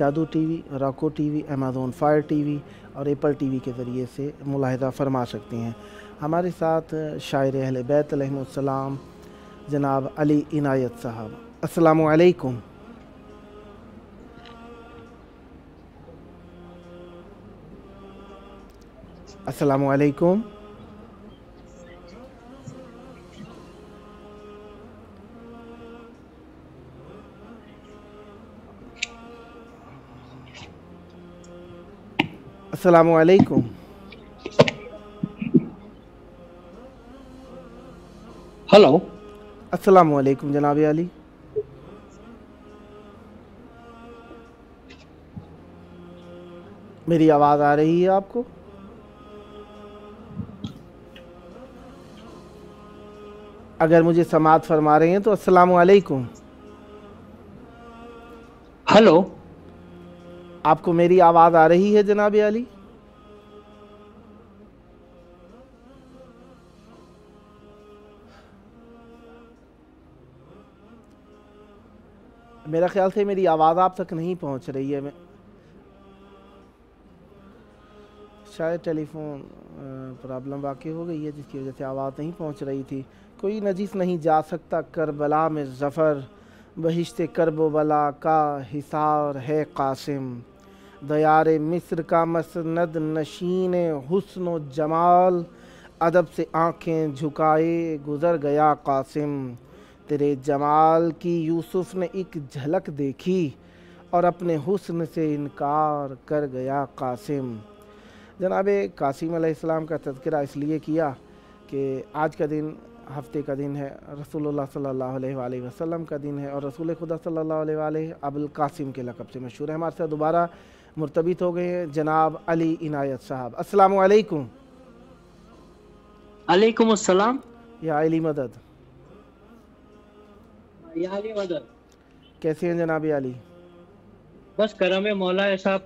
جادو TV, Roku TV, Amazon Fire TV اور Apple T V کے ذریعے سے ملاحظہ فرما سکتے ہیں۔ ہمارے ساتھ شاعر اہل بیت علیہم السلام جناب علی عنایت صاحب، السلام علیکم۔ السلام علیکم۔ السلام علیکم۔ ہلو، السلام علیکم جناب علی۔ میری آواز آ رہی ہے آپ کو؟ اگر مجھے سماعت فرما رہے ہیں تو السلام علیکم۔ ہلو، آپ کو میری آواز آ رہی ہے جناب علی؟ میرا خیال سے میری آواز آپ تک نہیں پہنچ رہی ہے، شاید ٹیلی فون پرابلم واقع ہو گئی ہے جس کی وجہ سے آواز نہیں پہنچ رہی تھی۔ کوئی نجس نہیں جا سکتا کربلا میں ظفر، بہشت کرب و بلا کا حصار ہے قاسم، دیار مصر کا مسند نشین حسن و جمال، ادب سے آنکھیں جھکائے گزر گیا قاسم، تیرے جمال کی یوسف نے ایک جھلک دیکھی اور اپنے حسن سے انکار کر گیا قاسم۔ جناب قاسم علیہ السلام کا تذکرہ اس لیے کیا کہ آج کا دن ہفتے کا دن ہے، رسول اللہ صلی اللہ علیہ وآلہ وسلم کا دن ہے، اور رسول خدا صلی اللہ علیہ وآلہ ابوالقاسم کے لقب سے مشہور ہے۔ ہمارے ساتھ دوبارہ مرتبط ہو گئے ہیں جناب علی عنایت صاحب، السلام علیکم۔ علیکم السلام۔ یا علی مدد، یا علی مدد، کیسے ہیں جناب علی؟ بس کرم مولا ہے صاحب،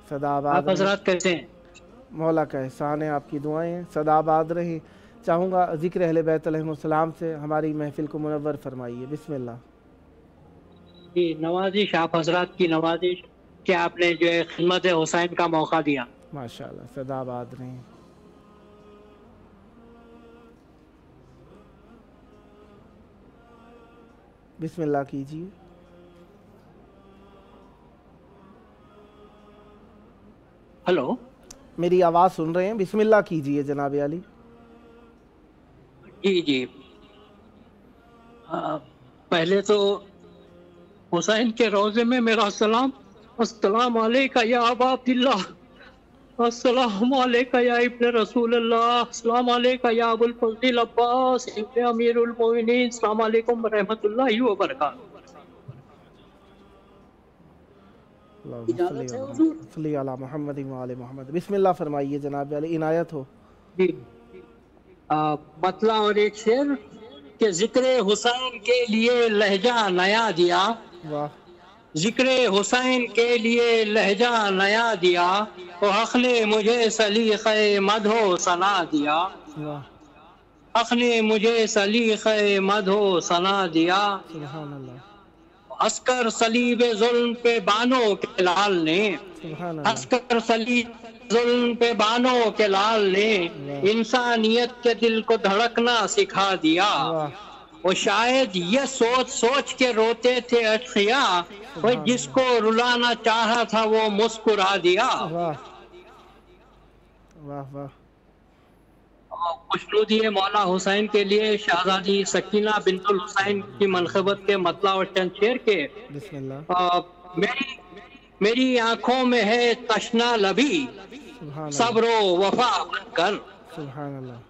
سدا آباد آپ حضرات کیسے ہیں؟ مولا کا احسان ہے، آپ کی دعائیں ہیں، سدا آباد رہیں۔ چاہوں گا ذکر اہل بیت علیہم السلام سے ہماری محفل کو منور فرمائیے، بسم اللہ۔ جی، نوازش آپ حضرات کی نوازش کہ آپ نے جو ہے خدمت حسین کا موقع دیا۔ ماشاءاللہ، سدا آباد رہیں۔ بسم اللہ کیجیے۔ ہلو، میری آواز سن رہے ہیں؟ بسم اللہ کیجیے جناب علی۔ جی جی، پہلے تو حسین کے روضے میں میرا سلام، السلام علیکہ یا ابا عبداللہ، السلام علیکہ یا ابن رسول اللہ، السلام علیکہ یا ابو الفضل عباس ابن امیر المومنین، السلام علیکم ورحمۃ اللہ وبرکاتہ۔ اجازت ہے حضور؟ صلی علی محمد وعلی محمد، بسم اللہ فرمائیے جناب علی، عنایت ہو۔ جی، مطلع اور ایک شعر کہ ذکر حسین کے لیے لہجہ نیا دیا، واہ، ذکر حسین کے لیے لہجہ نیا دیا، وہ حق نے مجھے سلیقہ مدح ثنا دیا، واہ، حق نے مجھے سلیقہ مدح ثنا دیا، سبحان اللہ، عسکر صلیب ظلم پہ بانوں کے لال نے، سبحان اللہ، عسکر صلیب ظلم پہ بانوں کے لال نے، انسانیت کے دل کو دھڑکنا سکھا دیا، واہ، وہ شاید یہ سوچ سوچ کے روتے تھے اشقیا، وہ جس کو رلانا چاہا تھا وہ مسکرا دیا۔ واہ واہ واہ، خوشنودی مولا حسین کے لیے شہزادی سکینہ بنت الحسین کی منقبت کے مطلع اور چند شعر کے، بسم اللہ، میری آنکھوں میں ہے تشنا لبی، سبحان صبر اللہ، و وفا بن کر، سبحان اللہ،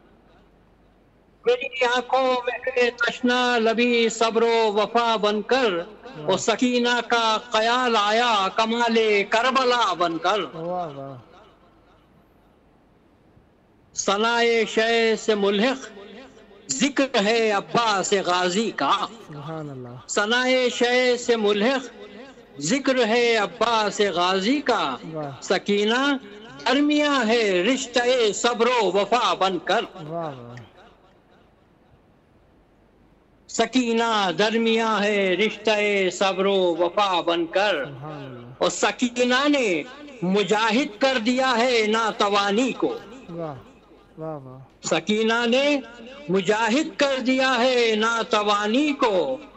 میری آنکھوں میں ہے تشنا لبی، صبر و وفا بن کر، وہ سکینہ کا خیال آیا کمال کربلا بن کر، واہ واہ، ثنائے شے سے ملحق ذکر ہے عباس غازی کا، سبحان اللہ، ثنائے شے سے ملحق ذکر ہے عباس غازی کا، واہ سکینہ درمیاں ہے رشتہ صبر و وفا بن کر، واہ واہ، سکینہ درمیاں ہے رشتہ صبر و وفا بن کر، سبحان اللہ، اور سکینہ نے مجاہد کر دیا ہے ناتوانی کو، واہ واہ واہ، سکینہ نے مجاہد کر دیا ہے ناتوانی کو،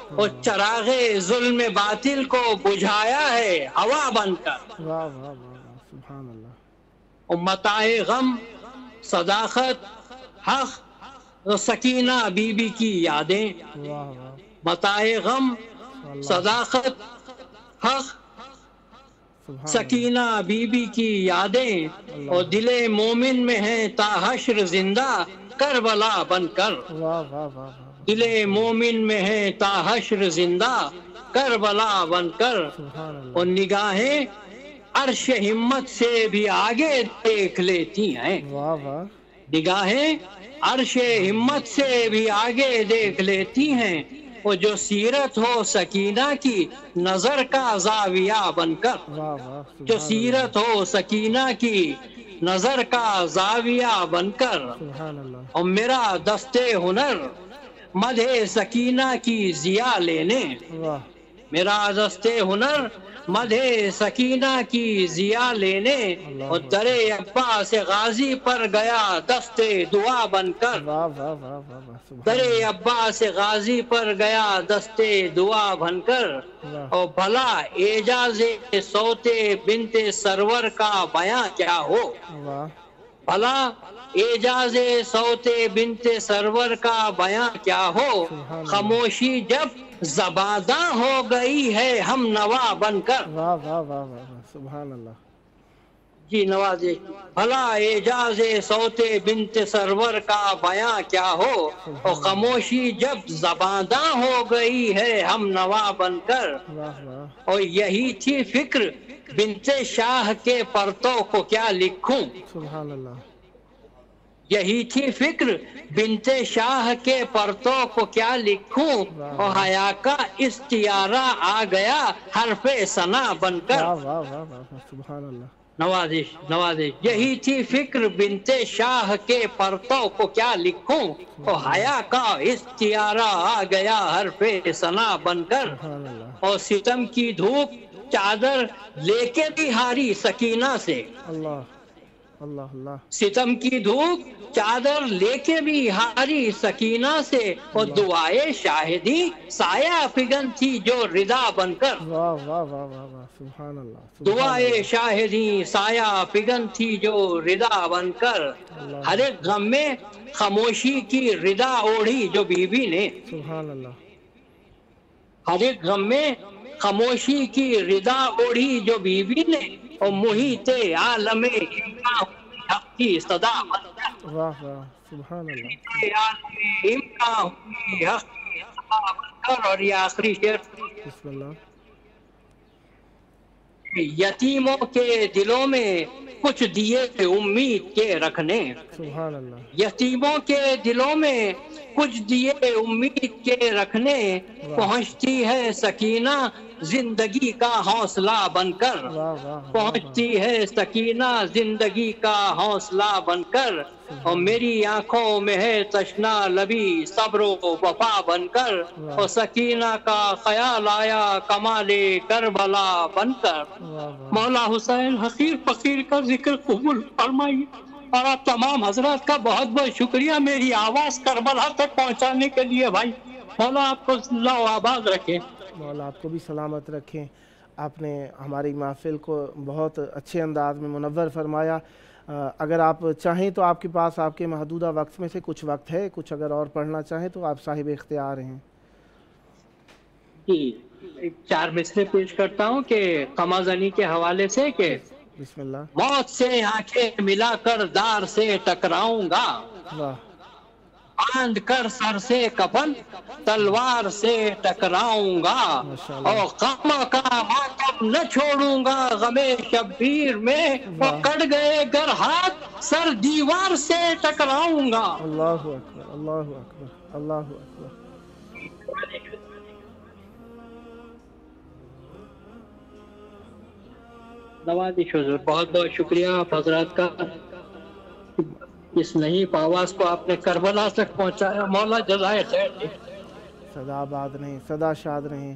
اور چراغ ظلم باطل کو بجھایا ہے ہوا بن کر، واہ واہ واہ واہ، سبحان اللہ، اور متاع غم صداقت حق اور سکینہ بی بی کی یادیں، واہ واہ، متاع غم صداقت حق سبحان سکینہ بی بی کی یادیں، اور دل مومن میں ہے تا حشر زندہ کربلا بن کر، اللہ، واہ واہ واہ واہ، دل مومن میں ہے تا حشر زندہ کربلا بن کر، سبحان اور اللہ، نگاہیں عرش ہمت سے بھی آگے دیکھ لیتی ہیں، واہ واہ، نگاہیں عرش ہمت سے بھی آگے دیکھ لیتی ہیں، اور جو سیرت ہو سکینہ کی نظر کا زاویہ بن کر، واہ واہ، جو سبحان سیرت ہو سکینہ کی نظر کا زاویہ بن کر، سبحان اللہ، اور میرا دستے ہنر مدح سکینہ کی ضیا لینے، واہ، میرا دستے ہنر مدح سکینہ کی ضیا لینے، اور در عباس غازی پر گیا دستے دعا بن کر، واہ واہ واہ واہ واہ، سبحان در اللہ، عباس غازی پر گیا دستے دعا بن کر، واہ، اور بھلا اعجاز صوت بنت سرور کا بیاں کیا ہو، واہ، بھلا اعجاز صوت بنت سرور کا بیاں کیا ہو، سبحان اللہ، خاموشی جب زباداں ہو گئی ہے ہم نوا بن کر، واہ واہ واہ واہ واہ، سبحان اللہ، جی نوازے، بھلا اعجاز صوت بنت سرور کا بیاں کیا ہو، اور خاموشی جب زباداں ہو گئی ہے ہم نوا بن کر، واہ واہ، اور یہی تھی فکر بنت شاہ کے پرتوں کو کیا لکھوں، سبحان اللہ، یہی تھی فکر بنت شاہ کے پرتوں کو کیا لکھوں، اور حیا کا استعارہ آ گیا حرف ثنا بن کر، واہ واہ واہ واہ واہ، سبحان اللہ، نوازش نوازش، یہی تھی فکر بنت شاہ کے پرتوں کو کیا لکھوں، اور حیا کا استعارہ آ گیا حرف ثنا بن کر، سبحان اللہ، اور ستم کی دھوپ چادر لے کے بھی ہاری سکینہ سے، اللہ اللہ اللہ، ستم کی دھوپ چادر لے کے بھی ہاری سکینہ سے، اور دعائے شاہدی سایہ فگن تھی جو ردا بن کر، واہ واہ واہ واہ واہ، سبحان اللہ، سبحان دعائے شاہدی سایہ فگن تھی جو ردا بن کر، اللہ، ہر ایک غم میں خاموشی کی ردا اوڑھی جو بی بی نے، سبحان اللہ، ہر ایک غم میں خاموشی کی ردا اوڑھی جو بی بی نے، اور محیط عالم امکان حق کی صدا بن کر، واہ واہ، سبحان اللہ، امکان حق کی صدا بن کر، اور یہ آخری شعر، بسم اللہ، یتیموں کے دلوں میں کچھ دیے امید کے رکھنے، سبحان اللہ، یتیموں کے دلوں میں کچھ دیے امید کے رکھنے، پہنچتی ہے سکینہ زندگی کا حوصلہ بن کر، واہ واہ، پہنچتی ہے سکینہ زندگی کا حوصلہ بن کر، اور میری آنکھوں میں ہے تشنا لبی صبر و وفا بن کر، اور سکینہ کا خیال آیا کمال کربلا بن کر، مولا حسین حقیر فقیر کا ذکر قبول فرمائیے، اور آپ تمام حضرات کا بہت بہت شکریہ میری آواز کربلا تک پہنچانے کے لیے بھائی، مولا آپ کو اللہ آباد رکھے، مولا آپ کو بھی سلامت رکھیں، آپ نے ہماری محفل کو بہت اچھے انداز میں منور فرمایا۔ اگر آپ چاہیں تو آپ کے پاس آپ کے محدودہ وقت میں سے کچھ وقت ہے، کچھ اگر اور پڑھنا چاہیں تو آپ صاحب اختیار ہیں۔ جی ایک 4 مصرے پیش کرتا ہوں کہ قمازنی کے حوالے سے، کہ بسم اللہ، موت سے آنکھیں ملا کر دار سے ٹکراؤں گا، واہ، باندھ کر سر سے کفن تلوار سے ٹکراؤں گا، اور غم کا ماتم نہ چھوڑوں گا غم شبیر میں، وہ کٹ گئے گر ہاتھ سر دیوار سے ٹکراؤں گا۔ اللہ اکبر، اللہ اکبر، اللہ اکبر، نوازش حضور، بہت بہت شکریہ آپ حضرات کا، اس نحیف آواز کو آپ نے کربلا تک پہنچایا، مولا جزائے خیر دے۔ سدا آباد رہیں، سدا شاد رہیں۔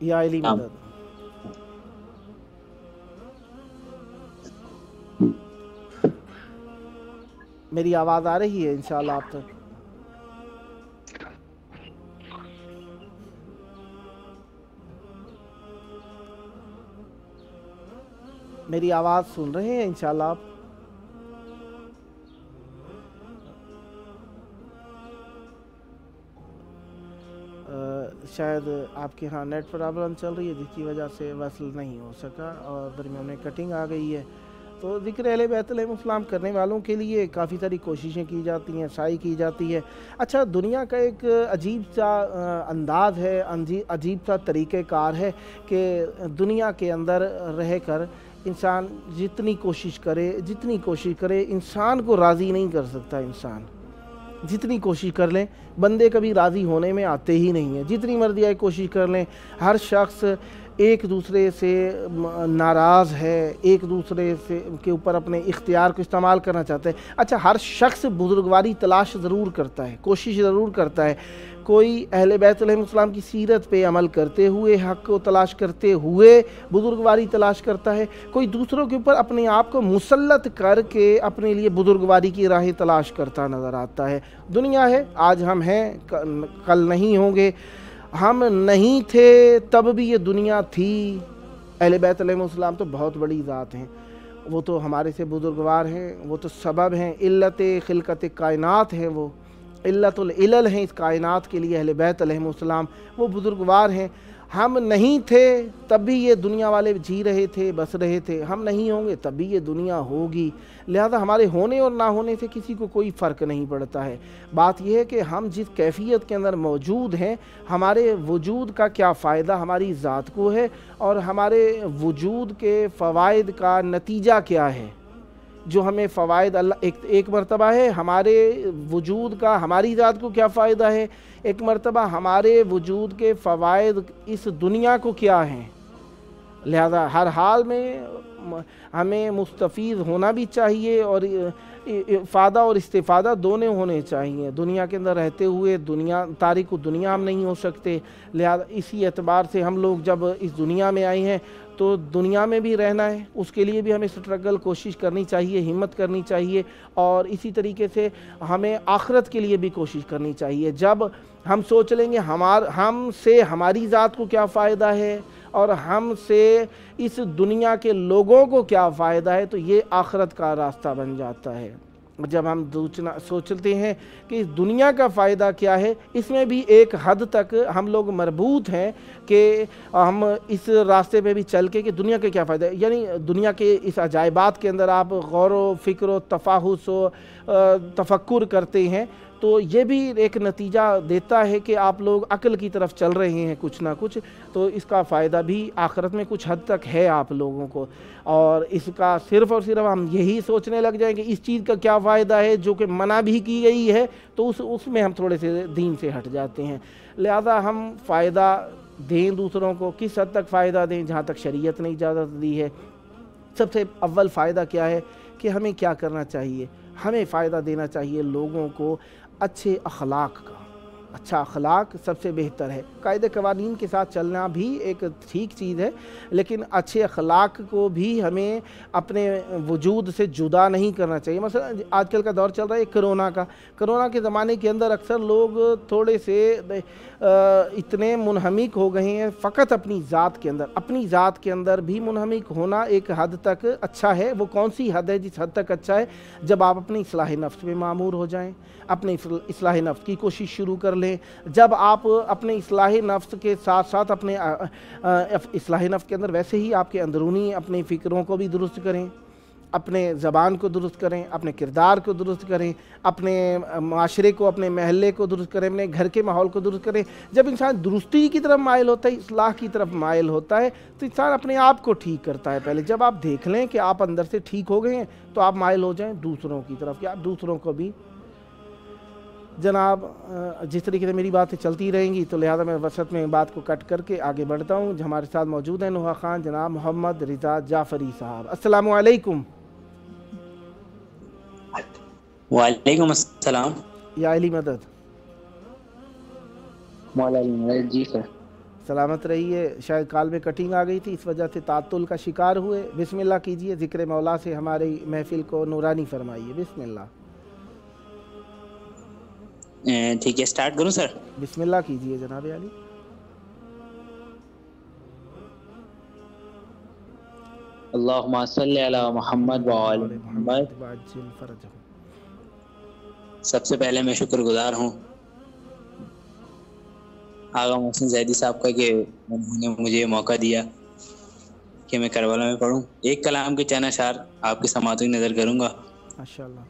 یا علی نعم. مدد. میری آواز آ رہی ہے انشاءاللہ آپ تک؟ میری آواز سن رہے ہیں انشاءاللہ آپ؟ شاید آپ کے ہاں نیٹ پرابلم چل رہی ہے جس کی وجہ سے وصل نہیں ہو سکا اور درمیان میں کٹنگ آ گئی ہے. تو ذکر اہل بیت علیہ السلام کرنے والوں کے لیے کافی ساری کوششیں کی جاتی ہیں، سعی کی جاتی ہے. اچھا، دنیا کا ایک عجیب سا انداز ہے، عجیب سا طریقہ کار ہے کہ دنیا کے اندر رہ کر انسان جتنی کوشش کرے انسان کو راضی نہیں کر سکتا. انسان جتنی کوشش کر لیں بندے کبھی راضی ہونے میں آتے ہی نہیں ہیں. جتنی مرضی آئے کوشش کر لیں، ہر شخص ایک دوسرے سے ناراض ہے، ایک دوسرے سے کے اوپر اپنے اختیار کو استعمال کرنا چاہتا ہے. اچھا، ہر شخص بزرگواری تلاش ضرور کرتا ہے، کوشش ضرور کرتا ہے. کوئی اہل بیت علیہ السلام کی سیرت پہ عمل کرتے ہوئے، حق کو تلاش کرتے ہوئے بزرگواری تلاش کرتا ہے. کوئی دوسروں کے اوپر اپنے آپ کو مسلط کر کے اپنے لیے بزرگواری کی راہیں تلاش کرتا نظر آتا ہے. دنیا ہے، آج ہم ہیں کل نہیں ہوں گے. ہم نہیں تھے تب بھی یہ دنیا تھی. اہل بیت علیہ السلام تو بہت بڑی ذات ہیں، وہ تو ہمارے سے بزرگوار ہیں، وہ تو سبب ہیں، علت خلقت کائنات ہیں، وہ علت العلل ہیں اس کائنات کے لیے. اہل بیت علیہ السلام وہ بزرگوار ہیں. ہم نہیں تھے تب بھی یہ دنیا والے جی رہے تھے، بس رہے تھے. ہم نہیں ہوں گے تب بھی یہ دنیا ہوگی. لہذا ہمارے ہونے اور نہ ہونے سے کسی کو کوئی فرق نہیں پڑتا ہے. بات یہ ہے کہ ہم جس کیفیت کے اندر موجود ہیں، ہمارے وجود کا کیا فائدہ ہماری ذات کو ہے اور ہمارے وجود کے فوائد کا نتیجہ کیا ہے. جو ہمیں فوائد اللہ ایک مرتبہ ہے ہمارے وجود کا ہماری ذات کو کیا فائدہ ہے، ایک مرتبہ ہمارے وجود کے فوائد اس دنیا کو کیا ہیں. لہذا ہر حال میں ہمیں مستفید ہونا بھی چاہیے اور افادہ اور استفادہ دونوں ہونے چاہیے. دنیا کے اندر رہتے ہوئے تارک دنیا ہم نہیں ہو سکتے. لہذا اسی اعتبار سے ہم لوگ جب اس دنیا میں آئے ہیں تو دنیا میں بھی رہنا ہے، اس کے لیے بھی ہمیں سٹرگل کوشش کرنی چاہیے، ہمت کرنی چاہیے. اور اسی طریقے سے ہمیں آخرت کے لیے بھی کوشش کرنی چاہیے. جب ہم سوچ لیں گے ہم سے ہماری ذات کو کیا فائدہ ہے اور ہم سے اس دنیا کے لوگوں کو کیا فائدہ ہے، تو یہ آخرت کا راستہ بن جاتا ہے. جب ہم سوچتے ہیں کہ اس دنیا کا فائدہ کیا ہے، اس میں بھی ایک حد تک ہم لوگ مربوط ہیں کہ ہم اس راستے پہ بھی چل کے کہ دنیا کا کیا فائدہ ہے. یعنی دنیا کے اس عجائبات کے اندر آپ غور و فکر و تفاحص و تفکر کرتے ہیں تو یہ بھی ایک نتیجہ دیتا ہے کہ آپ لوگ عقل کی طرف چل رہے ہیں کچھ نہ کچھ. تو اس کا فائدہ بھی آخرت میں کچھ حد تک ہے آپ لوگوں کو. اور اس کا صرف اور صرف ہم یہی سوچنے لگ جائیں کہ اس چیز کا کیا فائدہ ہے جو کہ منع بھی کی گئی ہے، تو اس میں ہم تھوڑے سے دین سے ہٹ جاتے ہیں. لہذا ہم فائدہ دیں دوسروں کو، کس حد تک فائدہ دیں، جہاں تک شریعت نے اجازت دی ہے. سب سے اول فائدہ کیا ہے کہ ہمیں کیا کرنا چاہیے، ہمیں فائدہ دینا چاہیے لوگوں کو اچھے اخلاق کا. اچھا اخلاق سب سے بہتر ہے. قاعدے قوانین کے ساتھ چلنا بھی ایک ٹھیک چیز ہے، لیکن اچھے اخلاق کو بھی ہمیں اپنے وجود سے جدا نہیں کرنا چاہیے. مثلا آج کل کا دور چل رہا ہے کرونا کے زمانے کے اندر اکثر لوگ تھوڑے سے اتنے منہمک ہو گئے ہیں فقط اپنی ذات کے اندر بھی منہمک ہونا ایک حد تک اچھا ہے. وہ کون سی حد ہے جس حد تک اچھا ہے؟ جب آپ اپنی اصلاح نفس میں معمور ہو جائیں، اپنے اصلاح نفس کی کوشش شروع کر لیں. جب آپ اپنے اصلاح نفس کے ساتھ ساتھ اپنے اصلاح نفس کے اندر ویسے ہی آپ کے اندرونی اپنے فکروں کو بھی درست کریں، اپنے زبان کو درست کریں، اپنے کردار کو درست کریں، اپنے معاشرے کو، اپنے محلے کو درست کریں، اپنے گھر کے ماحول کو درست کریں. جب انسان درستی کی طرف مائل ہوتا ہے، اصلاح کی طرف مائل ہوتا ہے، تو انسان اپنے آپ کو ٹھیک کرتا ہے. پہلے جب آپ دیکھ لیں کہ آپ اندر سے ٹھیک ہو گئے ہیں تو آپ مائل ہو جائیں دوسروں کی طرف کہ آپ دوسروں کو بھی. جناب جس طریقے سے میری باتیں چلتی رہیں گی تو لہذا میں وسط میں بات کو کٹ کر کے آگے بڑھتا ہوں. ہمارے ساتھ موجود ہیں نوحہ خان جناب محمد رضا جعفری صاحب. السلام علیکم. وعلیکم السلام. یا علی مدد. مولا علی مدد. جی سر. سلامت رہیے. شاید کال میں کٹنگ آ گئی تھی، اس وجہ سے تعطل کا شکار ہوئے. بسم اللہ کیجئے، ذکر مولا سے ہماری محفل کو نورانی فرمائیے. بسم اللہ. ٹھیک ہے، سٹارٹ کروں سر؟ بسم اللہ کیجئے جناب علی. اللہم صلی علی محمد وعلی محمد. وعجل فرجہ. سب سے پہلے میں شکر گزار ہوں آغا محسن زیدی صاحب کا کہ انہوں نے مجھے یہ موقع دیا کہ میں کربلا میں پڑھوں. ایک کلام کے چند اشعار آپ کی سماعتوں کی نظر کروں گا. ماشاءاللہ،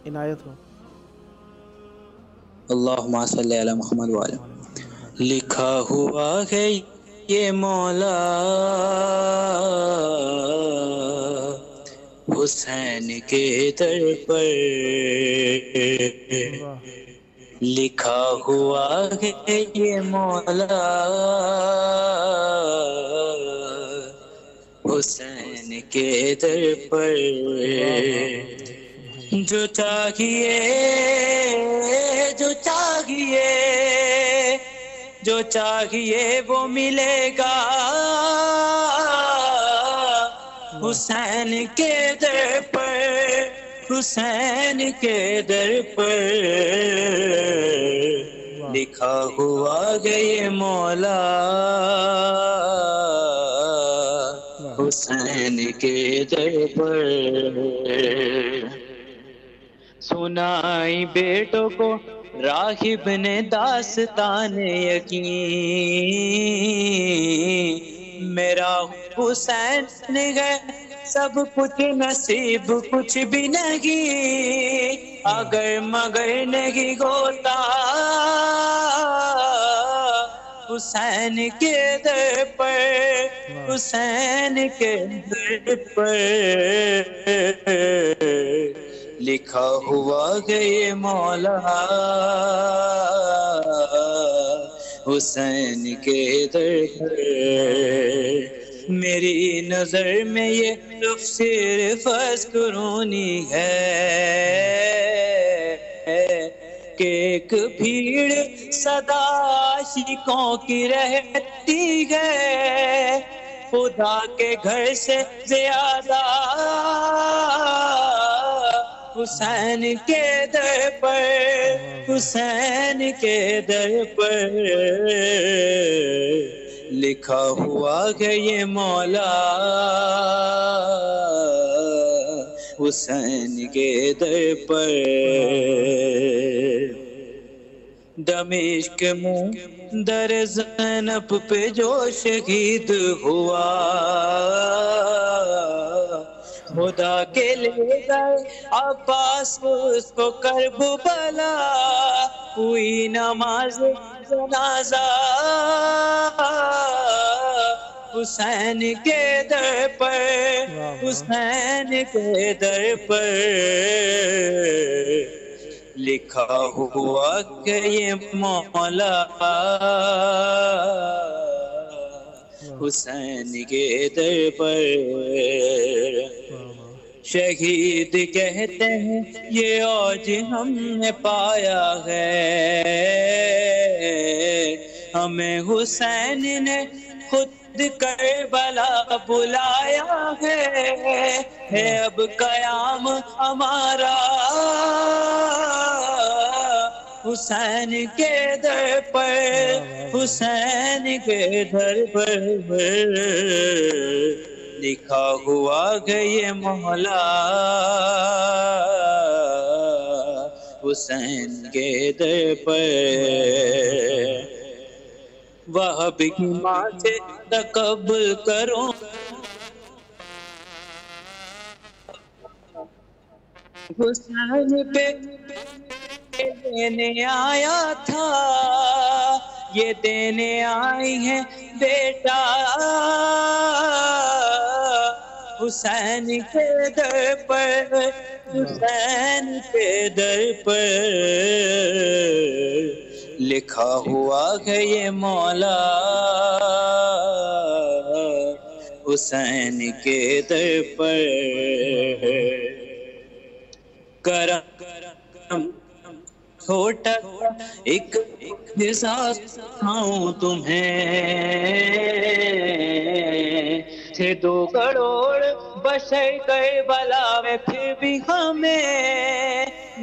عنایت ہو. اللہم صلی علی محمد وعلی. لکھا ہوا ہے یہ مولا حسین کے در پر، لکھا ہوا ہے یہ مولا حسین کے در پر. جو چاہیے جو چاہیے جو چاہیے وہ ملے گا حسین کے در پر، حسین کے در پر. لکھا ہوا گئے مولا حسین کے در پر. سنائی بیٹوں کو راہب نے داستان یقین، میرا حسین ہے سب کچھ نصیب کچھ بھی نہیں، اگر مگر نہیں ہوتا حسین کے در پر، حسین کے در پر. لکھا ہوا گئے مولا حسین کے در پر. میری نظر میں یہ لفظ صرف اذکرونی ہے کہ ایک بھیڑ صدا عاشقوں کی رہتی ہے، خدا کے گھر سے زیادہ حسین کے در پر، حسین کے در پر. لکھا ہوا ہے یہ مولا حسین کے در پر. دمشق میں در زینب پہ جو شہید ہوا، خدا کے لے گئے عباس اس کو کربلا، ہوئی نماز جنازہ حسین کے در پر، حسین کے در پر. لکھا ہوا کہ یہ مولا حسین کے در پر. شہید کہتے ہیں یہ اوج ہم نے پایا ہے، ہمیں حسین نے خود کربلا بلایا ہے اب قیام ہمارا حسین کے در پر، حسین کے در پر. لکھا ہوا گئے مولا حسین کے در پر. وہب کی ماں سے تقبل کرو حسین پہ دینے آیا تھا، یہ دینے آئی ہیں بیٹا حسین کے در پر، حسین کے در پر. لکھا ہوا ہے یہ مولا حسین کے در پر. کرم چھوٹا ایک احساس کھاؤں تمہیں، تھے 2 کروڑ بشر گئے بلا میں، پھر بھی ہمیں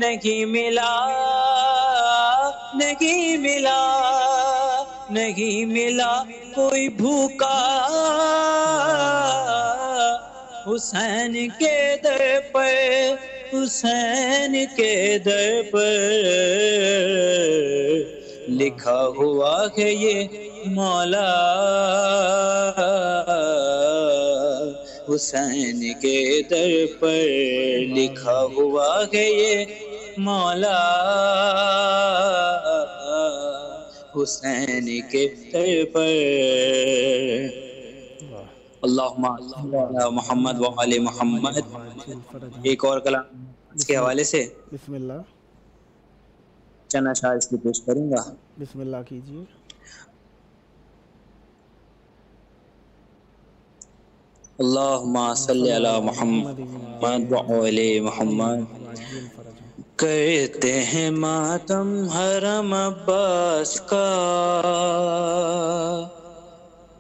نہیں ملا، نہیں ملا، نہیں ملا کوئی بھوکا حسین کے در پر، حسین کے در پر لکھا ہوا ہے یہ مولا، حسین کے در پر لکھا ہوا ہے یہ مولا، حسین کے در پر۔ اللہم صلی علی محمد و آل محمد۔ ایک اور کلام اس کے حوالے سے بسم اللہ، چند اشعار اس کی پیش کروں گا۔ بسم اللہ کیجیے۔ اللہم صلی علی محمد و آل محمد۔ کرتے ہیں ماتم حرم عباس کا،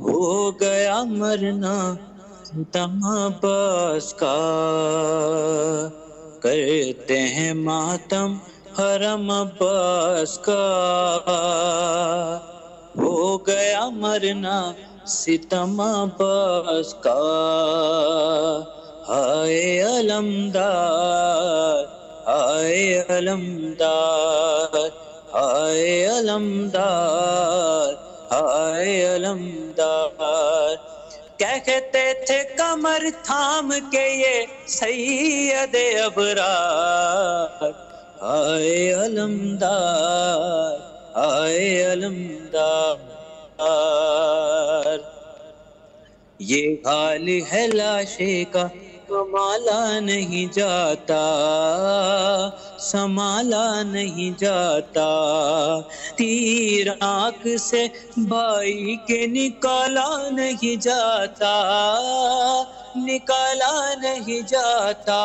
ہو گیا مرنا ستم عباس کا، کرتے ہیں ماتم حرم عباس کا، ہو گیا مرنا ستم عباس کا، ہائے علمدار، ہائے علمدار، ہائے علمدار، ہائے علمدار، کہتے تھے کمر تھام کے یہ سید ابرار، ہائے علمدار، ہائے علمدار، یہ حال ہے لاشے کا سنبھالا نہیں جاتا، سنبھالا نہیں جاتا، تیر آنکھ سے بھائی کے نکالا نہیں جاتا، نکالا نہیں جاتا،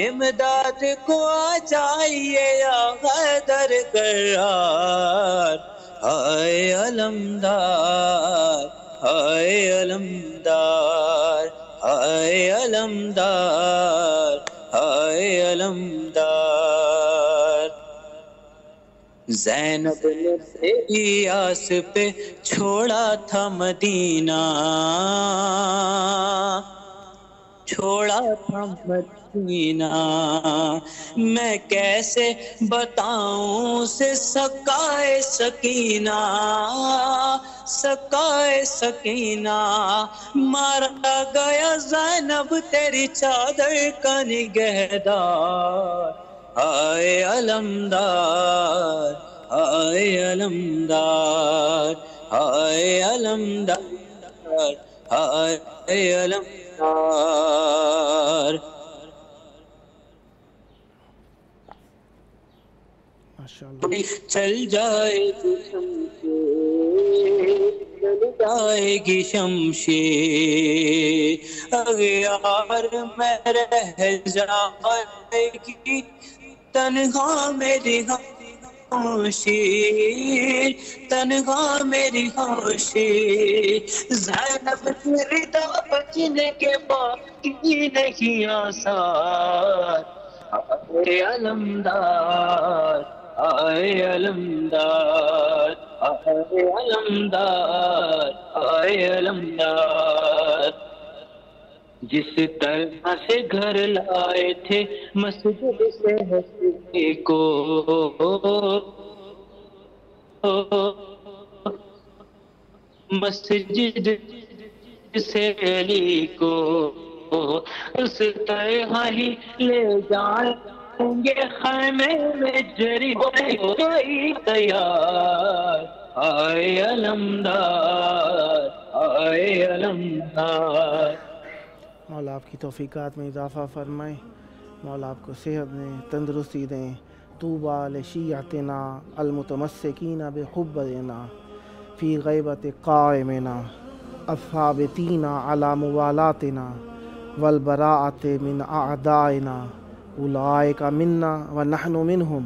امداد کو آ جائیے یا حیدر کرار، ہائے علمدار، ہائے علمدار، ہائے علمدار، ہائے علمدار، زینب نے تیری آس پہ چھوڑا تھا مدینہ، چھوڑا تھا مدینہ، میں کیسے بتاؤں اسے سکائے سکینہ، سکائے سکینہ، مارا گیا زینب تیری چادر کا نگہدار، ہائے علمدار، ہائے علمدار، ہائے علمدار، ہائے علمدار، چل جائے گی شمشیر، چل جائے گی شمشیر، اغیار میں رہ جائے گی تنہا میری خاموشی، تنہا میری خاموشی، زینب تیری دا بچنے کے باقی نہیں آثار، آئے علمدار، آئے علمدار، آئے علمدار، آئے علمدار، جس طرح سے گھر لائے تھے مسجد سے ہستی کو، مسجد سے علی کو، اس طرح ہی لے جائیں گے خیمے میں جری کوئی تیار، آئے علمدار، آئے علمدار۔ مولا آپ کی توفیقات میں اضافہ فرمائیں، مولا آپ کو صحت دیں، تندرستی دیں، طوبیٰ لشیعتنا المتمسکین بحبنا فی غیبت قائمنا الثابتین علی موالاتنا والبراءۃ من اعدائنا اولئک منا ونحن منہم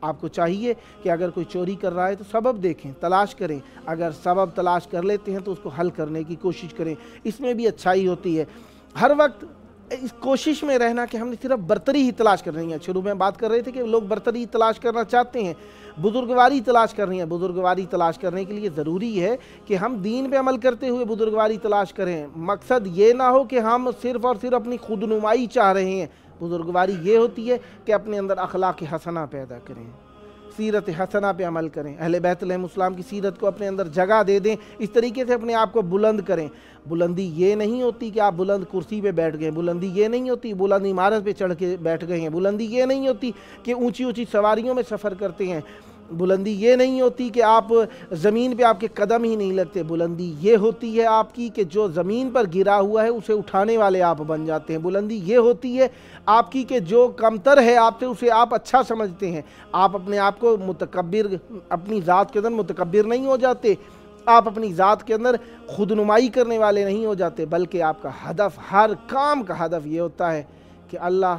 آپ کو چاہیے کہ اگر کوئی چوری کر رہا ہے تو سبب دیکھیں، تلاش کریں، اگر سبب تلاش کر لیتے ہیں تو اس کو حل کرنے کی کوشش کریں، اس میں بھی اچھائی ہوتی ہے۔ ہر وقت اس کوشش میں رہنا کہ ہم نے صرف برتری ہی تلاش کرنی ہے۔ شروع میں بات کر رہے تھے کہ لوگ برتری تلاش کرنا چاہتے ہیں، بزرگواری تلاش کرنی ہے۔ بزرگواری تلاش کرنے کے لیے ضروری ہے کہ ہم دین پہ عمل کرتے ہوئے بزرگواری تلاش کریں۔ مقصد یہ نہ ہو کہ ہم صرف اور صرف اپنی خود نمائی چاہ رہے ہیں۔ بزرگواری یہ ہوتی ہے کہ اپنے اندر اخلاق حسنہ پیدا کریں، سیرت حسنہ پہ عمل کریں، اہل بیت علیہ السلام کی سیرت کو اپنے اندر جگہ دے دیں، اس طریقے سے اپنے آپ کو بلند کریں۔ بلندی یہ نہیں ہوتی کہ آپ بلند کرسی پہ بیٹھ گئے، بلندی یہ نہیں ہوتی بلند عمارت پہ چڑھ کے بیٹھ گئے ہیں، بلندی یہ نہیں ہوتی کہ اونچی اونچی سواریوں میں سفر کرتے ہیں، بلندی یہ نہیں ہوتی کہ آپ زمین پہ آپ کے قدم ہی نہیں لگتے، بلندی یہ ہوتی ہے آپ کی کہ جو زمین پر گرا ہوا ہے اسے اٹھانے والے آپ بن جاتے ہیں، بلندی یہ ہوتی ہے آپ کی کہ جو کمتر ہے آپ سے اسے آپ اچھا سمجھتے ہیں، آپ اپنے آپ کو متکبر، اپنی ذات کے اندر متکبر نہیں ہو جاتے، آپ اپنی ذات کے اندر خود نمائی کرنے والے نہیں ہو جاتے، بلکہ آپ کا ہدف، ہر کام کا ہدف یہ ہوتا ہے کہ اللہ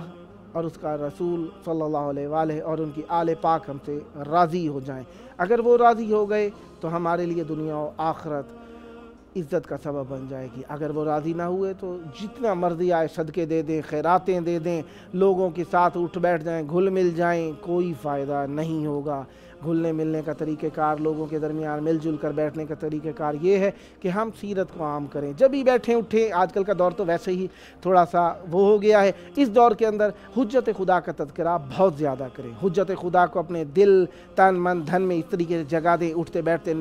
اور اس کا رسول صلی اللہ علیہ وآلہ اور ان کی آل پاک ہم سے راضی ہو جائیں۔ اگر وہ راضی ہو گئے تو ہمارے لیے دنیا و آخرت عزت کا سبب بن جائے گی، اگر وہ راضی نہ ہوئے تو جتنا مرضی آئے صدقے دے دیں، خیراتیں دے دیں، لوگوں کے ساتھ اٹھ بیٹھ جائیں، گھل مل جائیں، کوئی فائدہ نہیں ہوگا۔ گھلنے ملنے کا طریقہ کار، لوگوں کے درمیان مل جل کر بیٹھنے کا طریقہ کار یہ ہے کہ ہم سیرت کو عام کریں، جب ہی بیٹھیں اٹھیں۔ آج کل کا دور تو ویسے ہی تھوڑا سا وہ ہو گیا ہے، اس دور کے اندر حجت خدا کا تذکرہ بہت زیادہ کریں، حجت خدا کو اپنے دل، تن، من، دھن میں اس طریقے سے جگہ دیں، اٹھتے بیٹھتے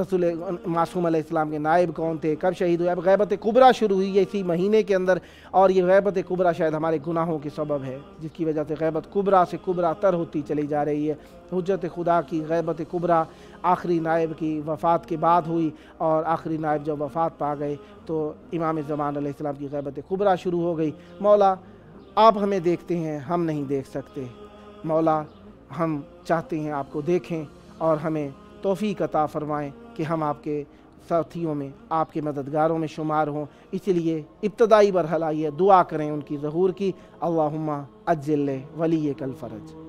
رسول معصوم علیہ السلام کے نائب کون تھے، کب شہید ہوئے۔ اب غیبت کبریٰ شروع ہوئی ہے اسی مہینے کے اندر، اور یہ غیبت کبریٰ شاید ہمارے گناہوں کے سبب ہے، جس کی وجہ سے غیبت کبریٰ سے کبریٰ تر ہوتی چلی جا رہی ہے۔ حجت خدا کی غیبت کبریٰ آخری نائب کی وفات کے بعد ہوئی، اور آخری نائب جب وفات پا گئے تو امام زمان علیہ السلام کی غیبت کبریٰ شروع ہو گئی۔ مولا آپ ہمیں دیکھتے ہیں، ہم نہیں دیکھ سکتے، مولا ہم چاہتے ہیں آپ کو دیکھیں اور ہمیں توفیق عطا فرمائیں کہ ہم آپ کے ساتھیوں میں، آپ کے مددگاروں میں شمار ہوں۔ اس لیے ابتدائی مرحلہ یہ دعا کریں ان کی ظہور کی، اللہم عجل ولیک الفرج۔